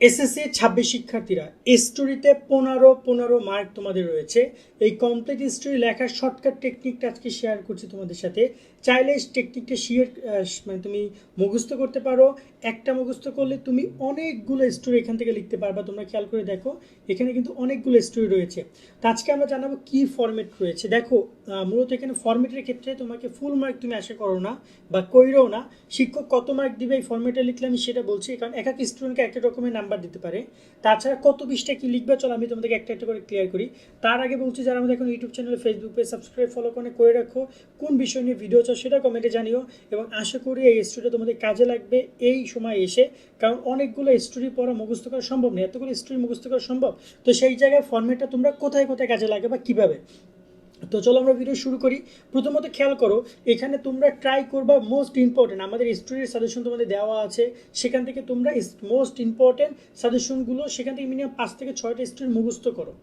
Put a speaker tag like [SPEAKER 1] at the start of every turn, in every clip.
[SPEAKER 1] SSC 26 শিক্ষার্থীরা স্টোরিতে 15 mark তোমাদের রয়েছে। এই কমপ্লিট স্টোরি লেখার শর্টকাট টেকনিকটা আজকে শেয়ার করছি তোমাদের সাথে। চাইলে টেকনিকটা শেয়ার মানে তুমি মুখস্থ করতে পারো। একটা মুখস্থ করলে তুমি অনেকগুলো স্টোরি এখান থেকে লিখতে পারবা। তোমরা খেয়াল করে দেখো, এখানে কিন্তু অনেকগুলো স্টোরি রয়েছে। তো আজকে আমরা জানাবো কি ফরম্যাট রয়েছে। দেখো, মূলত এখানে ফরম্যাটের ক্ষেত্রে তোমাকে ফুল মার্ক তুমি আশা করো না বা কইরও না। শিক্ষক কত মার্ক দিবে এই ফরম্যাটে লিখলে আমি সেটা বলছি, কারণ এক এক স্টুডেন্টকে একটা রকমের নাম্বার দিতে পারে। তাছাড়া কত পৃষ্ঠা কি লিখবে চলো আমি তোমাদেরকে একটা একটা করে ক্লিয়ার করি। তার আগে বলছি, যারা আমাদের এখন ইউটিউব চ্যানেলে ফেসবুক পেজ সাবস্ক্রাইব ফলো করে রাখো। কোন বিষয় নিয়ে ভিডিও চাও সেটা কমেন্টে জানিও, এবং আশা করি এই স্টোরিটা তোমাদের কাজে লাগবে এই সময় এসে। কারণ অনেকগুলো স্টোরি পড়া মুখস্থ করা সম্ভব নয়, এতগুলো স্টোরি মুখস্থ করা সম্ভব। তো সেই জায়গায় ফরম্যাটটা তোমরা কোথায় কোথায় কাজে লাগে বা কীভাবে। তো চলো আমরা ভিডিও শুরু করি। প্রথমত খেয়াল করো, এখানে তোমরা ট্রাই করবা মোস্ট ইম্পর্টেন্ট আমাদের স্টোরির সাজেশন তোমাদের দেওয়া আছে, সেখান থেকে তোমরা মোস্ট ইম্পর্টেন্ট সাজেশনগুলো সেখান থেকে মিনিমাম 5 থেকে 6টা স্টোরি মুখস্থ করো।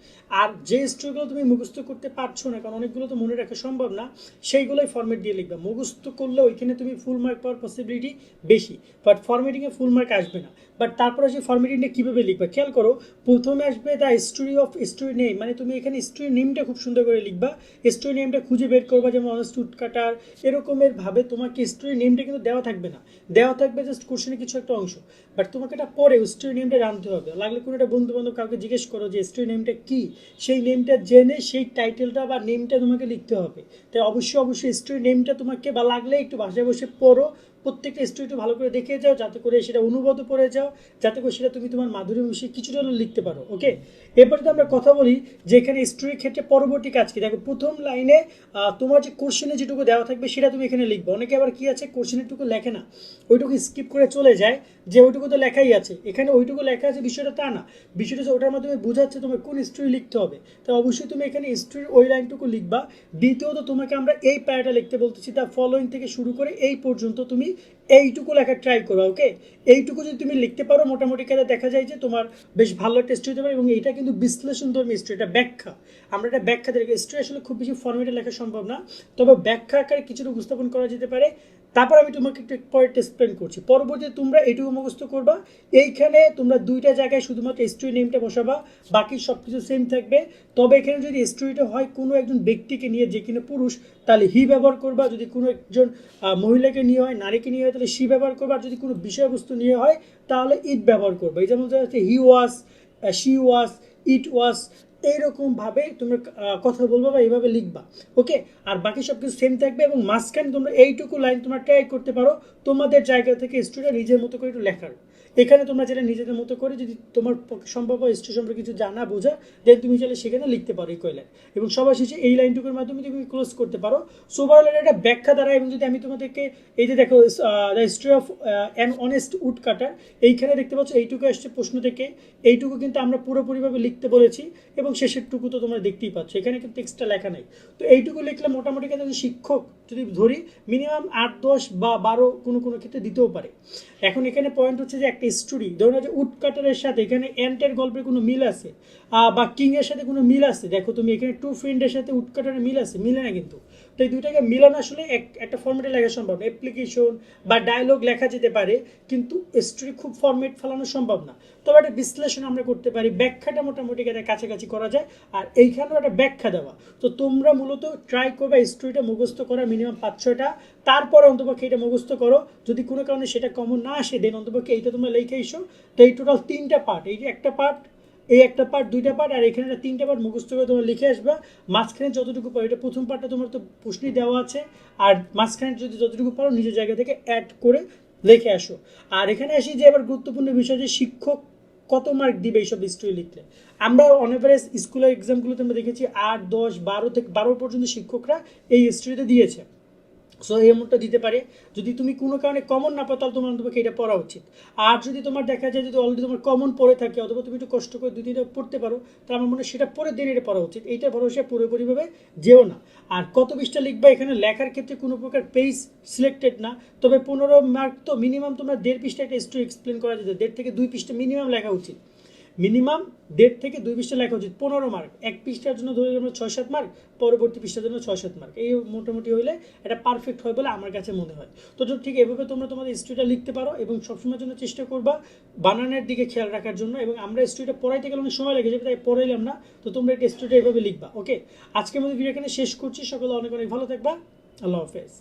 [SPEAKER 1] আর যে স্টোরিগুলো তুমি মুখস্থ করতে পারছো না, কারণ অনেকগুলো তো মনে রাখা সম্ভব না, সেইগুলোই ফরম্যাট দিয়ে লিখবা। মুখস্থ করলে ওইখানে তুমি ফুল মার্ক পাওয়ার পসিবিলিটি বেশি, বাট ফরম্যাটিংয়ে ফুল মার্ক আসবে না। বাট তারপরে সেই ফরম্যাটিংটা কীভাবে লিখবা খেয়াল করো। প্রথমে আসবে the story of story name, মানে তুমি এখানে স্টোরি নেমটা খুব সুন্দর করে লিখবা। স্টোরি নেমটা খুঁজে বের করবা, যেমন অনেস্ট উডকাটার এরকমের ভাবে। তোমাকে স্টোরি নেমটা কিন্তু দেওয়া থাকবে না, দেওয়া থাকবে জাস্ট কোশ্চেনে কিছু একটা অংশ। বাট তোমাকে এটা পরে স্টোরি নেমটা জানতে হবে। লাগলে কোনো একটা বন্ধু বান্ধব কাউকে জিজ্ঞেস করো যে স্টোরি নেমটা কী, সেই নেমটা জেনে সেই টাইটেলটা বা নেমটা তোমাকে লিখতে হবে। তাই অবশ্যই স্টোরি নেমটা তোমাকে, বা লাগলে একটু বাসায় বসে পড়ো, প্রত্যেকটা স্টোরি একটু ভালো করে দেখে যাও, যাতে করে সেটা অনুবাদও পড়ে যাও, যাতে করে সেটা তুমি তোমার মাধুরী মিশিয়ে কিছুটা হলেও লিখতে পারো। ওকে, এরপরে তো আমরা কথা বলি যে এখানে স্টোরির ক্ষেত্রে পরবর্তী কাজ কি। দেখো, প্রথম লাইনে তোমার যে কোশ্চেনে যেটুকু দেওয়া থাকবে সেটা তুমি এখানে লিখবে। অনেকে আবার কি আছে, কোশ্চেনেরটুকু লেখে না, ওইটুকু স্কিপ করে চলে যায়, যে ওইটুকু তো লেখাই আছে। এখানে ওইটুকু লেখা আছে বিষয়টা তা না, বিষয়টা হচ্ছে ওটার মাধ্যমে বোঝাচ্ছে তোমার কোন স্টোরি লিখতে হবে। তো অবশ্যই তুমি এখানে স্টোরির ওই লাইনটুকু লিখবা। দ্বিতীয়ত তোমাকে আমরা এই প্যারাটা লিখতে বলতেছি, দ্য ফলোইং থেকে শুরু করে এই পর্যন্ত তুমি এইটুকু লেখার ট্রাই করো। ওকে, এইটুকু যদি তুমি লিখতে পারো মোটামুটি কাজে দেখা যায় যে তোমার বেশ ভালো একটা স্টোরি হতে পারে। এবং এইটা কিন্তু বিশ্লেষণধর্মী স্টোরি, এটা ব্যাখ্যা। আমরা এটা ব্যাখ্যা দেখি, স্টোরি আসলে খুব বেশি ফরম্যাটে লেখা সম্ভব না, তবে ব্যাখ্যা আকারে কিছুটা উপস্থাপন করা যেতে পারে। তারপর আমি তোমাকে একটু পরে এক্সপ্লেন করছি। পরবর্তীতে তোমরা এইটুকু মুখস্থ করবা। এইখানে তোমরা দুইটা জায়গায় শুধুমাত্র স্টোরি নেমটা বসাবা, বাকি সব কিছু সেম থাকবে। তবে এখানে যদি স্টোরিটা হয় কোনো একজন ব্যক্তিকে নিয়ে, যে কিনা পুরুষ, তাহলে হি ব্যবহার করবা। যদি কোনো একজন মহিলাকে নিয়ে হয়, নারীকে নিয়ে হয়, তাহলে সি ব্যবহার করবা। আর যদি কোনো বিষয়বস্তু নিয়ে হয় তাহলে ইট ব্যবহার করবা। এই যেমন হচ্ছে হি ওয়াজ, শি ওয়াজ, ইট ওয়াজ, এইরকমভাবে তোমরা কথা বলবা বা এইভাবে লিখবা। ওকে, আর বাকি সব কিছু সেম থাকবে। এবং মাঝখানে তোমরা এইটুকু লাইন তোমরা ট্রাই করতে পারো তোমাদের জায়গা থেকে স্টোরিটা নিজের মতো করে একটু লেখার। এখানে তোমরা যেটা নিজেদের মতো করে, যদি তোমার সম্ভব হয় স্টোরি সম্পর্কে কিছু জানা বোঝা, দেন তুমি চাইলে সেখানে লিখতে পারো এই লাইন। এবং সবার শেষে এই লাইনটুকুর মাধ্যমে তুমি ক্লোজ করতে পারো। সোভার একটা ব্যাখ্যা দ্বারা। এবং যদি আমি তোমাদেরকে এই যে দেখো, the history of an honest would কাটার, এইখানে দেখতে পাচ্ছ এইটুকু আসছে প্রশ্ন থেকে। এইটুকু কিন্তু আমরা পুরোপুরিভাবে লিখতে বলেছি, এবং শেষের টুকু তো তোমরা দেখতেই পাচ্ছ, এখানে কিন্তু টেক্সটটা লেখা নেই। তো এইটুকু লিখলে মোটামুটি যদি শিক্ষক যদি ধরি মিনিমাম 8, 10 বা 12 কোনো কোনো ক্ষেত্রে দিতেও পারে। এখন এখানে পয়েন্ট হচ্ছে যে একটা স্টোরি ধরুন যে উড কাটারের সাথে এখানে অ্যান্টের গল্পের কোনো মিল আছে, বা কিংয়ের সাথে কোনো মিল আছে। দেখো তুমি এখানে টু ফ্রেন্ডের সাথে উড কাটারের মিল আছে, মিলে না কিন্তু। তো এই দুইটাকে মিলানো আসলে একটা ফর্মেটে লেখা সম্ভব না। অ্যাপ্লিকেশন বা ডায়লগ লেখা যেতে পারে, কিন্তু স্টোরি খুব ফর্মেট ফেলানো সম্ভব না। তবে একটা বিশ্লেষণ আমরা করতে পারি, ব্যাখ্যাটা মোটামুটি কাছাকাছি করা যায়। আর এইখানেও একটা ব্যাখ্যা দেওয়া। তো তোমরা মূলত ট্রাই করবে স্টোরিটা মুখস্থ করা মিনিমাম 5-6টা, তারপরে অন্তপক্ষে এটা মুখস্থ করো। যদি কোনো কারণে সেটা কমন না আসে, দেন অন্তপক্ষে এইটা তোমরা লিখে এসো। তো এই টোটাল 3টা পার্ট, এই যে একটা পার্ট, এই একটা পার্ট, 2টা পার্ট, আর এখানে 3টা পার্ট মুখস্থ করে তোমরা লিখে আসবা। মাঝখানে যতটুকু পারো, এটা প্রথম পার্টটা তোমার তো প্রশ্নই দেওয়া আছে, আর মাঝখানে যদি যতটুকু পারো নিজের জায়গা থেকে অ্যাড করে লিখে আসো। আর এখানে আসি যে এবার গুরুত্বপূর্ণ বিষয়, যে শিক্ষক কত মার্ক দিবে এইসব স্টোরি লিখলে। আমরা অন এভারেজ স্কুলের এক্সামগুলোতে আমরা দেখেছি 8, 10, 12 থেকে 12 পর্যন্ত শিক্ষকরা এই স্টোরিতে দিয়েছে। সো এই অ্যামাউন্টটা দিতে পারে। যদি তুমি কোনো কারণে কমন না পাও, তাহলে তোমার অন্তপক্ষে এটা পড়া উচিত। আর যদি তোমার দেখা যায় যদি অলরেডি তোমার কমন পড়ে থাকে, অথবা তুমি একটু কষ্ট করে 2-3টা পড়তে পারো, তাহলে আমার মনে হয় সেটা পরে দিন এটা পড়া উচিত। এইটা ভরসা পুরোপুরিভাবে যেও না। আর কত পৃষ্ঠা লিখবা, এখানে লেখার ক্ষেত্রে কোনো প্রকার পেজ সিলেক্টেড না। তবে 15 মার্ক তো মিনিমাম তোমরা 1.5 পৃষ্ঠা একটা স্টোরি এক্সপ্লেন করা যেত, 1.5 থেকে 2 পৃষ্ঠা মিনিমাম লেখা উচিত। মিনিমাম 1.5 থেকে 2 পৃষ্ঠা লেখা উচিত, 15 মার্ক। এক পৃষ্ঠার জন্য ধরে আমরা 6-7 মার্ক, পরবর্তী পৃষ্ঠার জন্য 6-7 মার্ক, এই মোটামুটি হইলে এটা পারফেক্ট হয় বলে আমার কাছে মনে হয়। তো ঠিক এভাবে তোমরা তোমাদের স্টোরিটা লিখতে পারো এবং সবসময়ের জন্য চেষ্টা করবা বানানের দিকে খেয়াল রাখার জন্য। এবং আমরা স্টোরিটা পড়াইতে গেলে অনেক সময় লেগে যাবে, তাই পড়াইলাম না। তো তোমরা একটা স্টোরিটা এভাবে লিখবা। ওকে, আজকের মধ্যে ভিডিও এখানে শেষ করছি। সকলে অনেক অনেক ভালো থাকবা। আল্লাহ হাফেজ।